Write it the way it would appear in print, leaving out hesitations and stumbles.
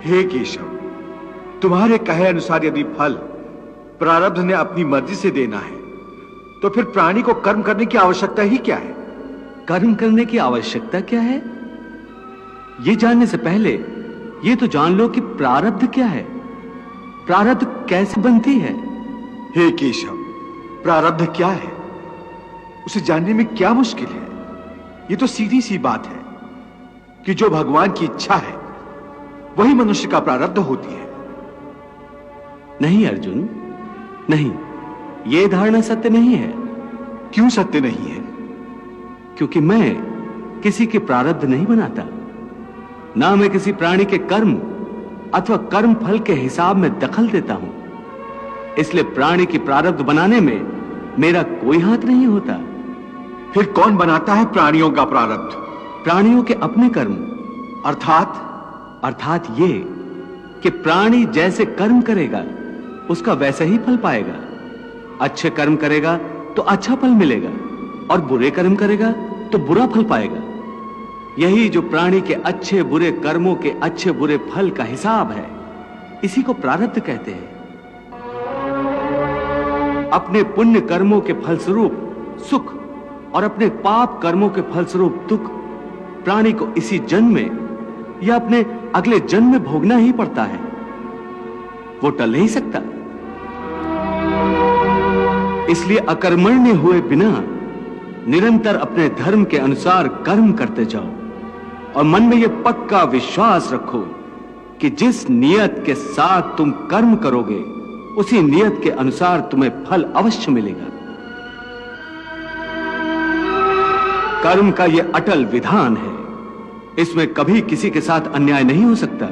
हे केशव, तुम्हारे कहे अनुसार यदि फल प्रारब्ध ने अपनी मर्जी से देना है तो फिर प्राणी को कर्म करने की आवश्यकता ही क्या है? कर्म करने की आवश्यकता क्या है, यह जानने से पहले यह तो जान लो कि प्रारब्ध क्या है, प्रारब्ध कैसे बनती है। हे केशव, प्रारब्ध क्या है उसे जानने में क्या मुश्किल है? यह तो सीधी सी बात है कि जो भगवान की इच्छा है वही मनुष्य का प्रारब्ध होती है। नहीं अर्जुन, नहीं, यह धारणा सत्य नहीं है। क्यों सत्य नहीं है? क्योंकि मैं किसी के प्रारब्ध नहीं बनाता, ना मैं किसी प्राणी के कर्म अथवा कर्म फल के हिसाब में दखल देता हूं। इसलिए प्राणी की प्रारब्ध बनाने में मेरा कोई हाथ नहीं होता। फिर कौन बनाता है प्राणियों का प्रारब्ध? प्राणियों के अपने कर्म। अर्थात ये कि प्राणी जैसे कर्म करेगा उसका वैसा ही फल पाएगा। अच्छे कर्म करेगा तो अच्छा फल मिलेगा और बुरे कर्म करेगा तो बुरा फल पाएगा। यही जो प्राणी के अच्छे बुरे कर्मों के अच्छे बुरे फल का हिसाब है, इसी को प्रारब्ध कहते हैं। अपने पुण्य कर्मों के फलस्वरूप सुख और अपने पाप कर्मों के फलस्वरूप दुख प्राणी को इसी जन्म में या अपने अगले जन्म में भोगना ही पड़ता है, वो टल नहीं सकता। इसलिए अकर्मण्य हुए बिना निरंतर अपने धर्म के अनुसार कर्म करते जाओ और मन में यह पक्का विश्वास रखो कि जिस नियत के साथ तुम कर्म करोगे उसी नियत के अनुसार तुम्हें फल अवश्य मिलेगा। कर्म का यह अटल विधान है, इसमें कभी किसी के साथ अन्याय नहीं हो सकता।